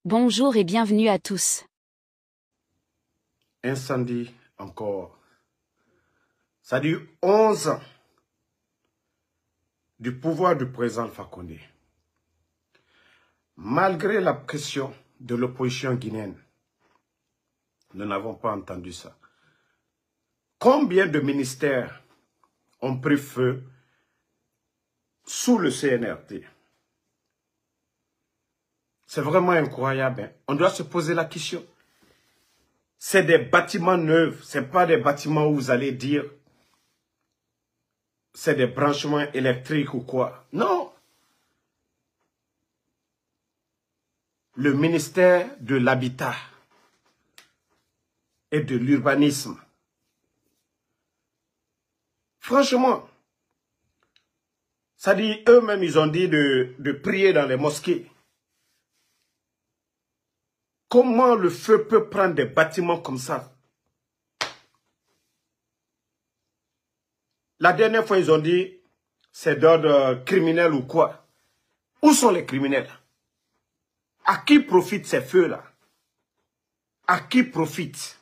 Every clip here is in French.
Bonjour et bienvenue à tous. Incendie encore. Ça dure 11 ans du pouvoir du président Alpha Condé. Malgré la pression de l'opposition guinéenne, nous n'avons pas entendu ça. Combien de ministères ont pris feu sous le CNRT? C'est vraiment incroyable. Hein? On doit se poser la question. C'est des bâtiments neufs, ce n'est pas des bâtiments où vous allez dire c'est des branchements électriques ou quoi. Non. Le ministère de l'Habitat et de l'Urbanisme. Franchement, ça dit, eux-mêmes, ils ont dit de prier dans les mosquées. Comment le feu peut prendre des bâtiments comme ça? La dernière fois, ils ont dit, c'est d'ordre criminel ou quoi? Où sont les criminels? À qui profitent ces feux-là? À qui profitent?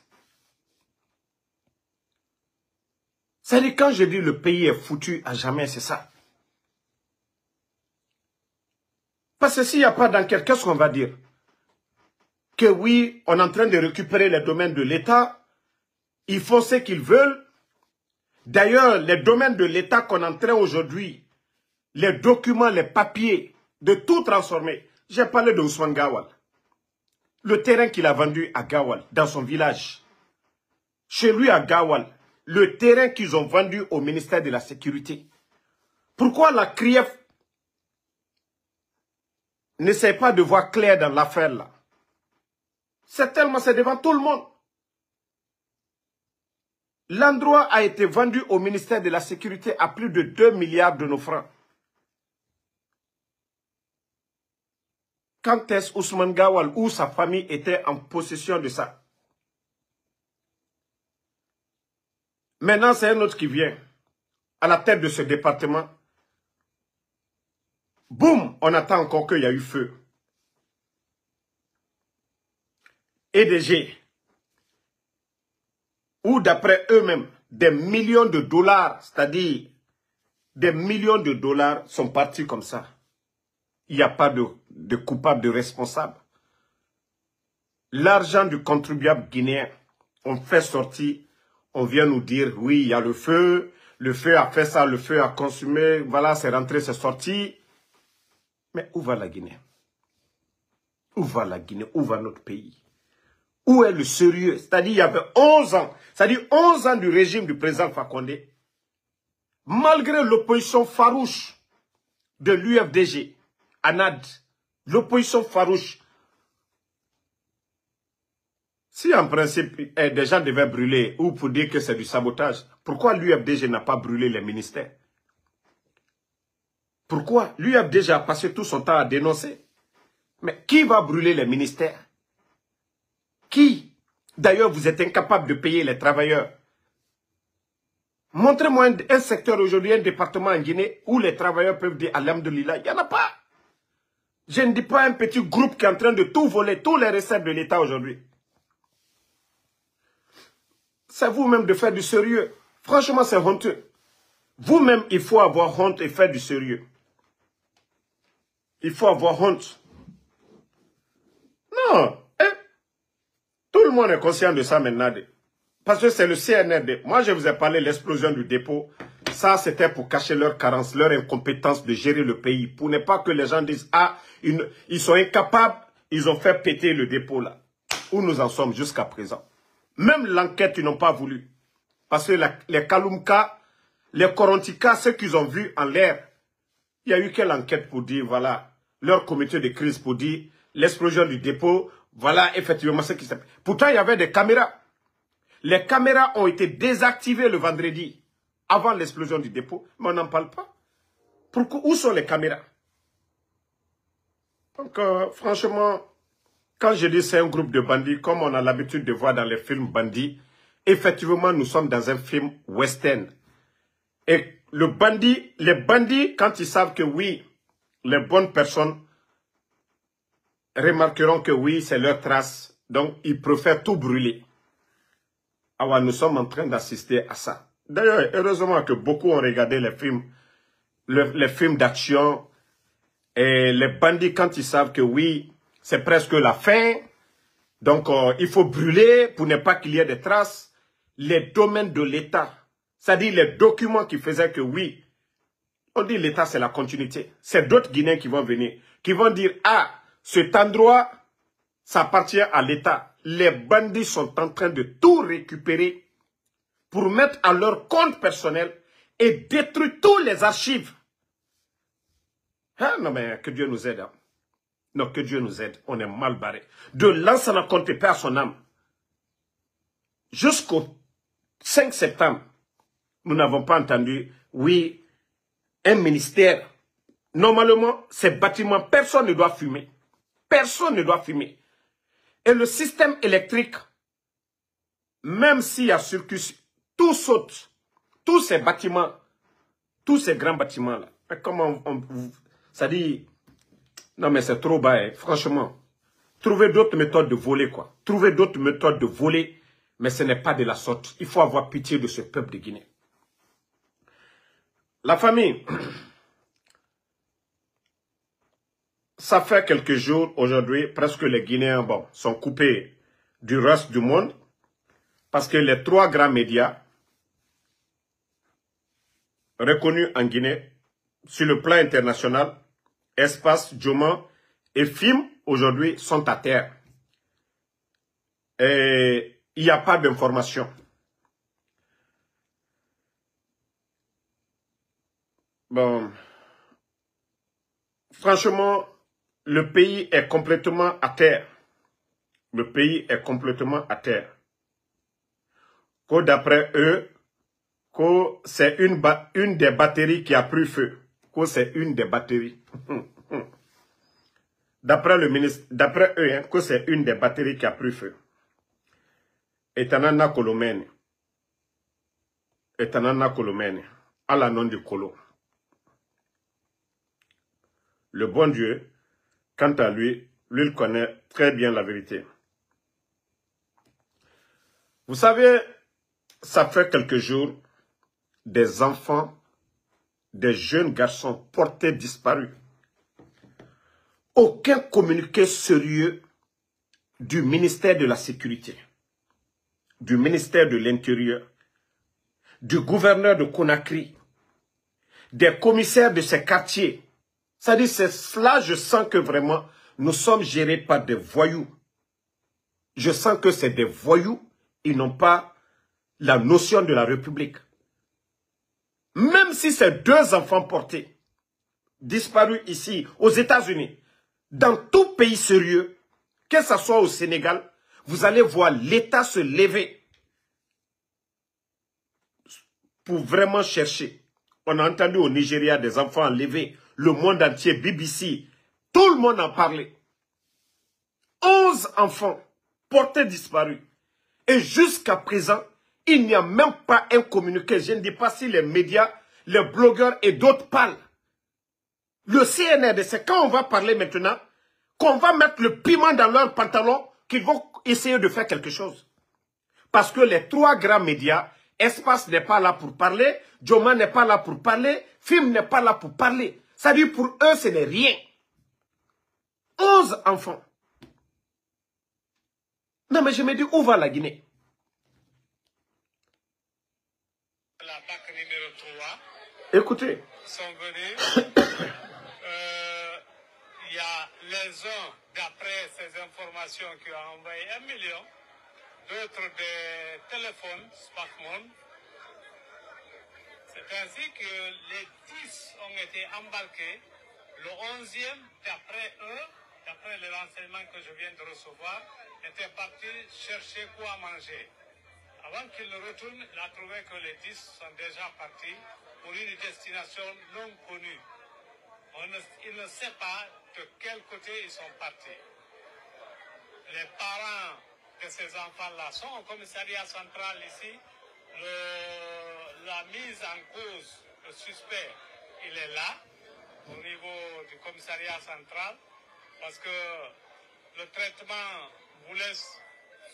C'est-à-dire, quand je dis le pays est foutu à jamais, c'est ça. Parce que s'il n'y a pas d'enquête, qu'est-ce qu'on va dire? Que oui, on est en train de récupérer les domaines de l'État, ils font ce qu'ils veulent. D'ailleurs, les domaines de l'État qu'on est en train aujourd'hui, les documents, les papiers, de tout transformer. J'ai parlé de Ousmane Gawal. Le terrain qu'il a vendu à Gawal, dans son village. Chez lui à Gawal, le terrain qu'ils ont vendu au ministère de la Sécurité. Pourquoi la CRIEF n'essaie pas de voir clair dans l'affaire là? C'est tellement, c'est devant tout le monde. L'endroit a été vendu au ministère de la Sécurité à plus de 2 milliards de nos francs. Quand est-ce Ousmane Gawal ou sa famille était en possession de ça? Maintenant, c'est un autre qui vient à la tête de ce département. Boum, on attend encore qu'il y a eu feu. EDG, ou d'après eux-mêmes, des millions de dollars, c'est-à-dire des millions de dollars sont partis comme ça. Il n'y a pas de coupable, de responsable. L'argent du contribuable guinéen, on fait sortir, on vient nous dire, oui, il y a le feu a fait ça, le feu a consumé, voilà, c'est rentré, c'est sorti. Mais où va la Guinée? Où va la Guinée? Où va notre pays? Où est le sérieux? C'est-à-dire, il y avait 11 ans, c'est-à-dire 11 ans du régime du président Alpha Condé, malgré l'opposition farouche de l'UFDG, ANAD, l'opposition farouche. Si en principe, des gens devaient brûler, ou pour dire que c'est du sabotage, pourquoi l'UFDG n'a pas brûlé les ministères? Pourquoi? L'UFDG a passé tout son temps à dénoncer. Mais qui va brûler les ministères? Qui? D'ailleurs, vous êtes incapable de payer les travailleurs. Montrez-moi un secteur aujourd'hui, un département en Guinée, où les travailleurs peuvent dire Alhamdulillah. Il n'y en a pas. Je ne dis pas un petit groupe qui est en train de tout voler, tous les recettes de l'État aujourd'hui. C'est vous-même de faire du sérieux. Franchement, c'est honteux. Vous-même, il faut avoir honte et faire du sérieux. Il faut avoir honte. Non. Tout le monde est conscient de ça maintenant. Parce que c'est le CNRD. Moi, je vous ai parlé de l'explosion du dépôt. Ça, c'était pour cacher leur carence, leur incompétence de gérer le pays. Pour ne pas que les gens disent, ah, ils sont incapables, ils ont fait péter le dépôt là. Où nous en sommes jusqu'à présent. Même l'enquête, ils n'ont pas voulu. Parce que les Kalumka, les Korontika, ceux qu'ils ont vus en l'air, il y a eu quelle enquête pour dire, voilà, leur comité de crise pour dire l'explosion du dépôt, voilà effectivement ce qui s'est passé. Pourtant, il y avait des caméras. Les caméras ont été désactivées le vendredi, avant l'explosion du dépôt, mais on n'en parle pas. Pourquoi? Où sont les caméras? Donc, franchement, quand je dis c'est un groupe de bandits, comme on a l'habitude de voir dans les films bandits, effectivement, nous sommes dans un film western. Et les bandits, quand ils savent que oui, les bonnes personnes remarqueront que oui, c'est leur trace. Donc, ils préfèrent tout brûler. Alors, nous sommes en train d'assister à ça. D'ailleurs, heureusement que beaucoup ont regardé les films d'action et les bandits, quand ils savent que oui, c'est presque la fin, donc il faut brûler pour ne pas qu'il y ait des traces, les domaines de l'État, c'est-à-dire les documents qui faisaient que oui, on dit l'État c'est la continuité. C'est d'autres Guinéens qui vont venir, qui vont dire, ah, cet endroit, ça appartient à l'État. Les bandits sont en train de tout récupérer pour mettre à leur compte personnel et détruire tous les archives. Ah, non mais que Dieu nous aide. Hein. Non, que Dieu nous aide. On est mal barré. De Lansana Conté, paix à son âme. Jusqu'au 5 septembre, nous n'avons pas entendu, oui, un ministère. Normalement, ces bâtiments, personne ne doit fumer. Personne ne doit fumer. Et le système électrique, même s'il y a circuit, tout saute. Tous ces bâtiments, tous ces grands bâtiments-là. Comment ça dit, non mais c'est trop bas, hein, franchement. Trouvez d'autres méthodes de voler, quoi. Trouvez d'autres méthodes de voler, mais ce n'est pas de la sorte. Il faut avoir pitié de ce peuple de Guinée. La famille, ça fait quelques jours, aujourd'hui, presque les Guinéens bon, sont coupés du reste du monde, parce que les 3 grands médias reconnus en Guinée, sur le plan international, Espace, Djoma et FIM, aujourd'hui, sont à terre. Et il n'y a pas d'information. Bon, franchement, le pays est complètement à terre. Le pays est complètement à terre. Que d'après eux, que c'est une des batteries qui a pris feu. Que c'est une des batteries. D'après le ministre, d'après eux, hein, que c'est une des batteries qui a pris feu. Etanana Kolomene. Etanana Kolomene. À la nom du Kolo. Le bon Dieu, quant à lui, il connaît très bien la vérité. Vous savez, ça fait quelques jours, des enfants, des jeunes garçons portés disparus. Aucun communiqué sérieux du ministère de la Sécurité, du ministère de l'Intérieur, du gouverneur de Conakry, des commissaires de ces quartiers. C'est-à-dire, c'est cela, je sens que vraiment, nous sommes gérés par des voyous. Je sens que c'est des voyous, ils n'ont pas la notion de la République. Même si c'est 2 enfants portés, disparus ici, aux États-Unis, dans tout pays sérieux, que ce soit au Sénégal, vous allez voir l'État se lever pour vraiment chercher. On a entendu au Nigeria des enfants enlevés, le monde entier, BBC, tout le monde en parlait. 11 enfants portés disparus. Et jusqu'à présent, il n'y a même pas un communiqué. Je ne dis pas si les médias, les blogueurs et d'autres parlent. Le CNRD, c'est quand on va parler maintenant, qu'on va mettre le piment dans leurs pantalons, qu'ils vont essayer de faire quelque chose. Parce que les 3 grands médias, Espace n'est pas là pour parler, Djoma n'est pas là pour parler, Film n'est pas là pour parler. Ça dit pour eux, ce n'est rien. 11 enfants. Non mais je me dis, où va la Guinée? La BAC numéro 3. Écoutez. Sont venus. Il y a les uns, d'après ces informations, qui ont envoyé 1 million. D'autres des téléphones, smartphones. C'est ainsi que les 10 ont été embarqués. Le 11e, d'après eux, d'après les renseignements que je viens de recevoir, était parti chercher quoi manger. Avant qu'il ne retourne, il a trouvé que les 10 sont déjà partis pour une destination non connue. Il ne sait pas de quel côté ils sont partis. Les parents de ces enfants-là sont au commissariat central ici. La mise en cause, le suspect, il est là, au niveau du commissariat central, parce que le traitement vous laisse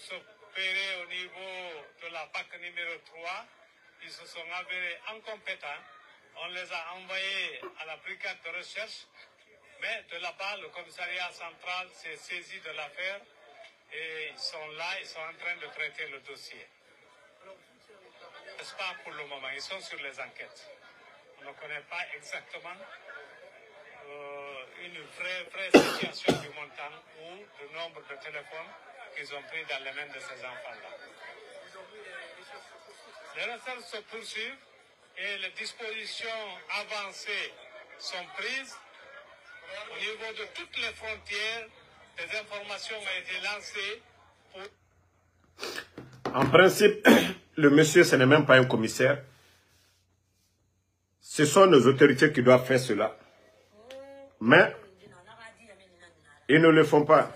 s'opérer au niveau de la PAC numéro 3. Ils se sont avérés incompétents. On les a envoyés à la brigade de recherche. Mais de là-bas, le commissariat central s'est saisi de l'affaire et ils sont là, ils sont en train de traiter le dossier. N'est-ce pas pour le moment, ils sont sur les enquêtes. On ne connaît pas exactement une vraie situation du montant ou du nombre de téléphones qu'ils ont pris dans les mains de ces enfants-là. Les recherches se poursuivent et les dispositions avancées sont prises. Au niveau de toutes les frontières, des informations ont été lancées pour... En principe, le monsieur, ce n'est même pas un commissaire. Ce sont nos autorités qui doivent faire cela. Mais, ils ne le font pas.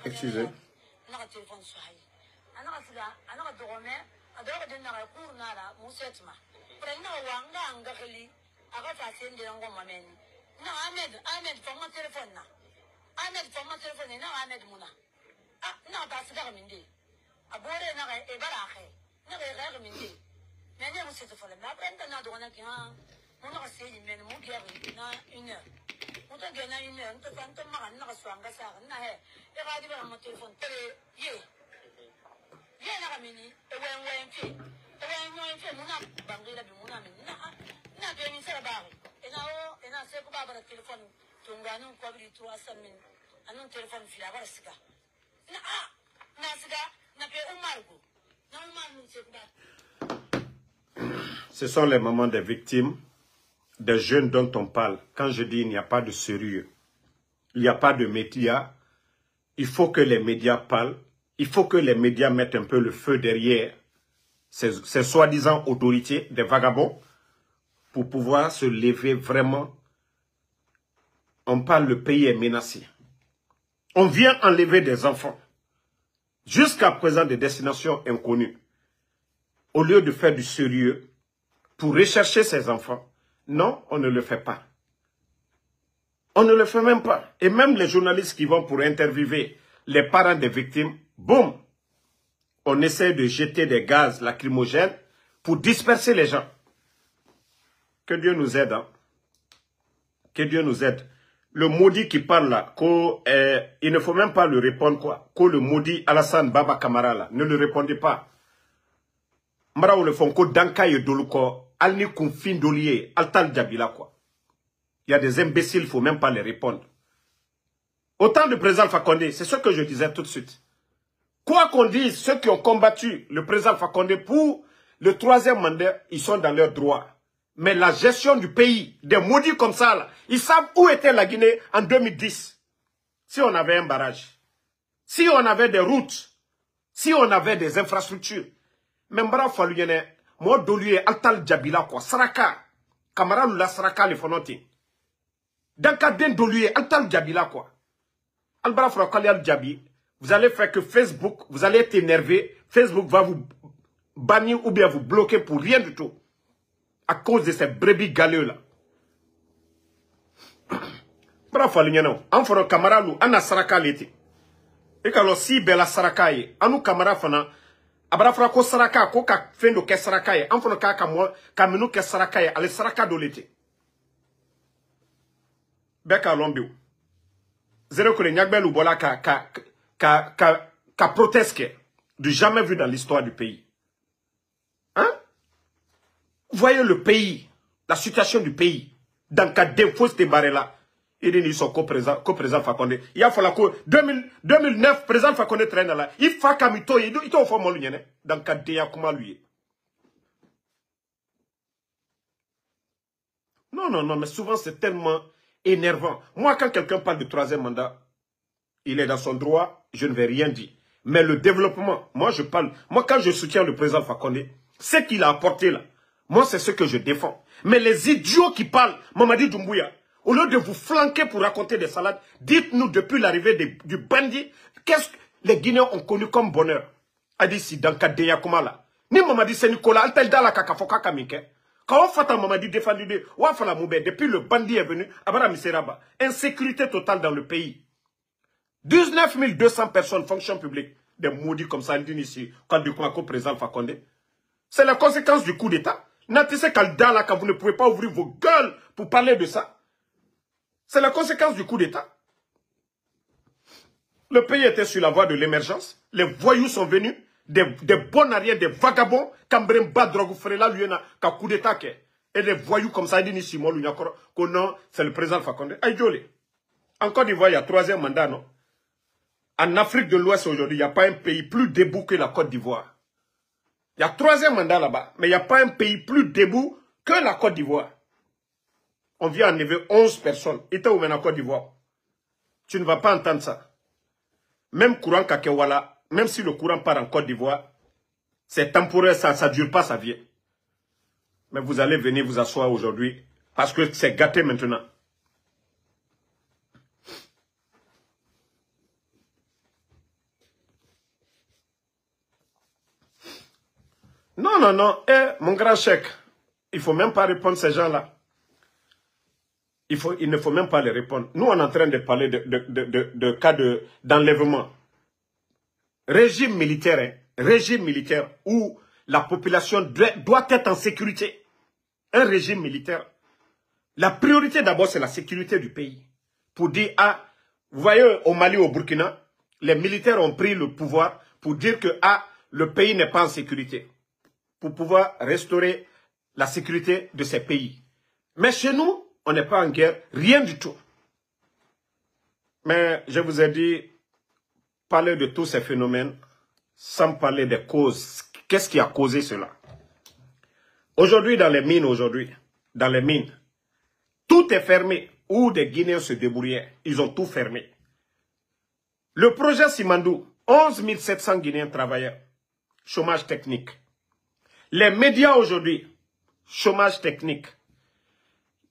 Excusez. Ce sont les mamans des victimes, des jeunes dont on parle. Quand je dis il n'y a pas de sérieux, il n'y a pas de médias, il faut que les médias parlent, il faut que les médias mettent un peu le feu derrière ces soi-disant autorités, des vagabonds, pour pouvoir se lever vraiment. On parle, le pays est menacé. On vient enlever des enfants. Jusqu'à présent, des destinations inconnues. Au lieu de faire du sérieux pour rechercher ces enfants, non, on ne le fait pas. On ne le fait même pas. Et même les journalistes qui vont pour interviewer les parents des victimes, boum, on essaie de jeter des gaz lacrymogènes pour disperser les gens. Que Dieu nous aide. Hein? Que Dieu nous aide. Le maudit qui parle là, il ne faut même pas lui répondre quoi. Que le maudit Alassane Baba Kamara là, ne lui répondez pas. Mara ou le font ko danka ye doluko, alni konfin dolier, altal djabila quoi. Il y a des imbéciles, il ne faut même pas les répondre. Autant de président Alpha Condé, c'est ce que je disais tout de suite. Quoi qu'on dise, ceux qui ont combattu le président Alpha Condé pour le troisième mandat, ils sont dans leurs droits. Mais la gestion du pays, des maudits comme ça, là, ils savent où était la Guinée en 2010. Si on avait un barrage, si on avait des routes, si on avait des infrastructures. Même bravo, Faluyene, moi, Doluye, Altal Djabila, quoi, Saraka, Kamara Lula Saraka, les fononti. Dans le cas d'un Doluye, Altal Djabila, quoi. Albara Frakali Al Djabi, vous allez faire que Facebook, vous allez être énervé, Facebook va vous bannir ou bien vous bloquer pour rien du tout. À cause de ces brebis galeux là. Bravo, Faluyene, en faisant Kamara Lula, Anna Saraka l'été. Et quand si bella Saraka est, Anou Kamara Fana, Abrafra ko saraka ko ka fendo ke saraka ye anfono ka ka menu ke saraka ye ale saraka do lete beka lombiu zéro que le nyagbelu bola ka proteste du jamais vu dans l'histoire du pays. Hein? Voyez le pays, la situation du pays dans le cas d'infos de Barela. Ils sont co-président Fakonde. Il y a fallu que 2009, président Fakonde traîne là. Il faut qu'Amito, il est au fond de l'Union. Dans le cas de Yakouma, lui. Non, mais souvent c'est tellement énervant. Moi, quand quelqu'un parle du troisième mandat, il est dans son droit, je ne vais rien dire. Mais le développement, moi je parle. Moi, quand je soutiens le président Fakonde, ce qu'il a apporté là, moi c'est ce que je défends. Mais les idiots qui parlent, Mamadi Doumbouya, au lieu de vous flanquer pour raconter des salades, dites-nous depuis l'arrivée du bandit, qu'est-ce que les Guinéens ont connu comme bonheur. A dit si dans Kadeya Komala. Ni Mamadi c'est Nicolas, altel dala kakafoka kamike. Quand on fait Mamadi défendu de Wafala Moubé, depuis le bandit est venu, Abara Miseraba, insécurité totale dans le pays. 19 200 personnes, fonction publique, des maudits comme ça, ici, quand du Kouako présent Fakonde. C'est la conséquence du coup d'État. Natisse Kaldala, quand vous ne pouvez pas ouvrir vos gueules pour parler de ça. C'est la conséquence du coup d'État. Le pays était sur la voie de l'émergence. Les voyous sont venus. Des bons arrières, des vagabonds. Kambrem Badrogu Frela, lui, un coup d'État. Et des voyous comme ça, ils disent que non, c'est le président Fakonde. Aïdjolé. En Côte d'Ivoire, il y a 3e mandat, non? En Afrique de l'Ouest, aujourd'hui, il n'y a pas un pays plus debout que la Côte d'Ivoire. Il y a 3e mandat là-bas. Mais il n'y a pas un pays plus debout que la Côte d'Ivoire. On vient enlever 11 personnes. Et tu es en Côte d'Ivoire. Tu ne vas pas entendre ça. Même courant Kakewala, même si le courant part en Côte d'Ivoire, c'est temporaire, ça ne dure pas sa vie. Mais vous allez venir vous asseoir aujourd'hui parce que c'est gâté maintenant. Non, non, non. Mon grand chèque, il ne faut même pas répondre à ces gens-là. Il ne faut même pas les répondre. Nous, on est en train de parler de cas d'enlèvement. Régime militaire, hein, régime militaire où la population doit être en sécurité. Un régime militaire. La priorité d'abord, c'est la sécurité du pays. Pour dire, ah, vous voyez, au Mali, au Burkina, les militaires ont pris le pouvoir pour dire que, ah, le pays n'est pas en sécurité. Pour pouvoir restaurer la sécurité de ces pays. Mais chez nous, on n'est pas en guerre, rien du tout. Mais je vous ai dit, parler de tous ces phénomènes, sans parler des causes. Qu'est-ce qui a causé cela? Aujourd'hui, dans les mines, tout est fermé. Où des Guinéens se débrouillaient, ils ont tout fermé. Le projet Simandou, 11 700 Guinéens travailleurs, chômage technique. Les médias aujourd'hui, chômage technique.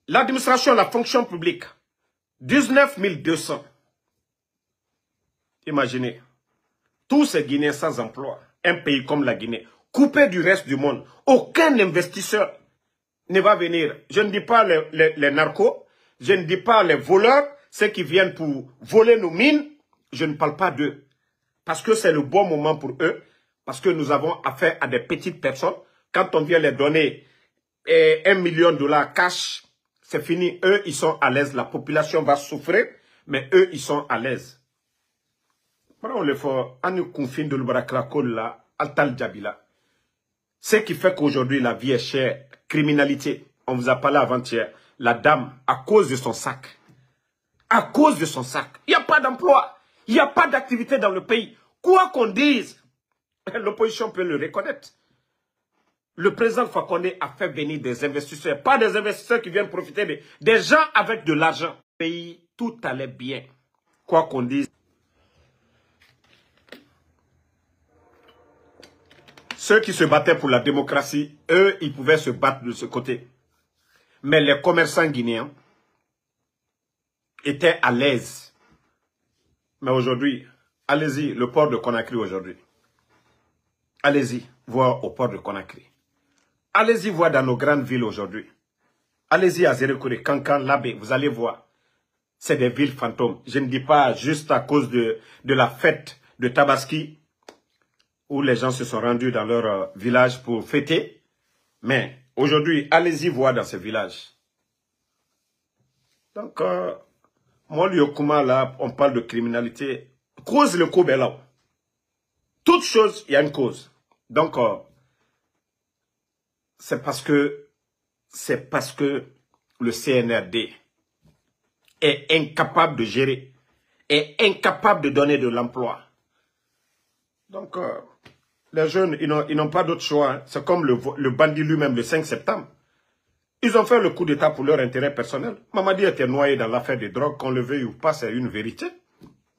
L'administration, la fonction publique, 19 200. Imaginez, tous ces Guinéens sans emploi, un pays comme la Guinée, coupé du reste du monde, aucun investisseur ne va venir. Je ne dis pas les narcos, je ne dis pas les voleurs, ceux qui viennent pour voler nos mines, je ne parle pas d'eux. Parce que c'est le bon moment pour eux, parce que nous avons affaire à des petites personnes. Quand on vient les donner $1 million cash, c'est fini. Eux, ils sont à l'aise. La population va souffrir, mais eux, ils sont à l'aise. On le fait, on nous confine de l'Ubarakrakol là, Altal Djabila. Ce qui fait qu'aujourd'hui, la vie est chère. Criminalité. On vous a parlé avant-hier. La dame, à cause de son sac. À cause de son sac. Il n'y a pas d'emploi. Il n'y a pas d'activité dans le pays. Quoi qu'on dise, l'opposition peut le reconnaître. Le président Fakonde a fait venir des investisseurs. Pas des investisseurs qui viennent profiter des gens avec de l'argent. Le pays, tout allait bien. Quoi qu'on dise. Ceux qui se battaient pour la démocratie, eux, ils pouvaient se battre de ce côté. Mais les commerçants guinéens étaient à l'aise. Mais aujourd'hui, allez-y, le port de Conakry aujourd'hui. Allez-y, voir au port de Conakry. Allez-y voir dans nos grandes villes aujourd'hui. Allez-y à Zérekore, Kankan, Labé, vous allez voir. C'est des villes fantômes. Je ne dis pas juste à cause de la fête de Tabaski, où les gens se sont rendus dans leur village pour fêter. Mais aujourd'hui, allez-y voir dans ces villages. Donc, moi, Liokuma, là, on parle de criminalité. Cause le coup, là. Toute chose, il y a une cause. Donc, c'est parce que le CNRD est incapable de gérer, est incapable de donner de l'emploi. Donc, les jeunes, ils n'ont pas d'autre choix. Hein. C'est comme le bandit lui-même, le 5 septembre. Ils ont fait le coup d'État pour leur intérêt personnel. Mamadi était noyé dans l'affaire de drogue, qu'on le veuille ou pas, c'est une vérité.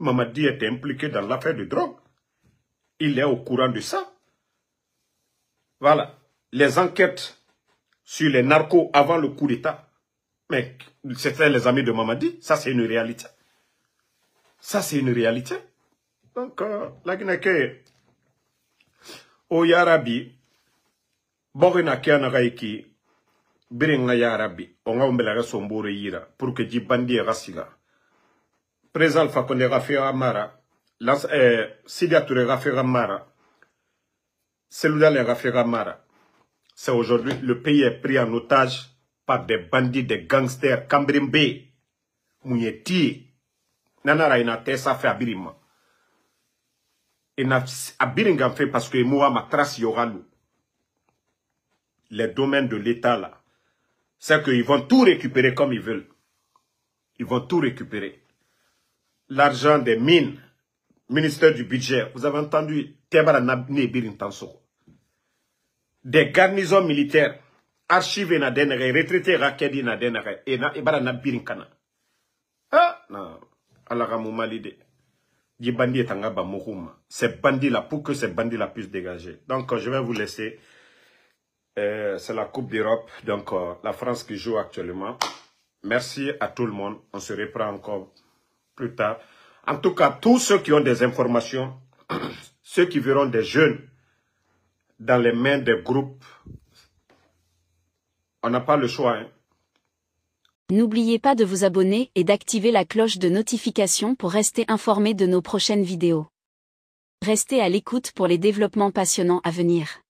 Mamadi était impliqué dans l'affaire de drogue. Il est au courant de ça. Voilà. Les enquêtes sur les narcos avant le coup d'État. Mais c'était les amis de Mamadi. Ça, c'est une réalité. Ça, c'est une réalité. Donc, la Guinée, au Yarabi, Borina kiana iki biringa ya rabbi onga umbela sombore yira pour que jibandi rasiga Président Alpha Condé Rafira Mara Sidia Touré Rafira Mara Seloudal Rafira Mara. C'est aujourd'hui le pays est pris en otage par des bandits, des gangsters Kambrimbe Mouyeti Nanara ina tesa fait abirima et na abiringa fait parce que moi ma trace yoralu les domaines de l'État là, c'est qu'ils vont tout récupérer comme ils veulent. Ils vont tout récupérer. L'argent des mines, ministère du budget, vous avez entendu, des garnisons militaires, archivés na denere, retraités rakedi na denere, et na ibara na birinkana. Ah, non, alaramou malide. Di bandit est en bas mokouma. Ces bandits là, pour que ces bandits là puissent dégager. Donc, je vais vous laisser. C'est la Coupe d'Europe, donc la France qui joue actuellement. Merci à tout le monde. On se reprend encore plus tard. En tout cas, tous ceux qui ont des informations, ceux qui verront des jeunes dans les mains des groupes, on n'a pas le choix. Hein. N'oubliez pas de vous abonner et d'activer la cloche de notification pour rester informé de nos prochaines vidéos. Restez à l'écoute pour les développements passionnants à venir.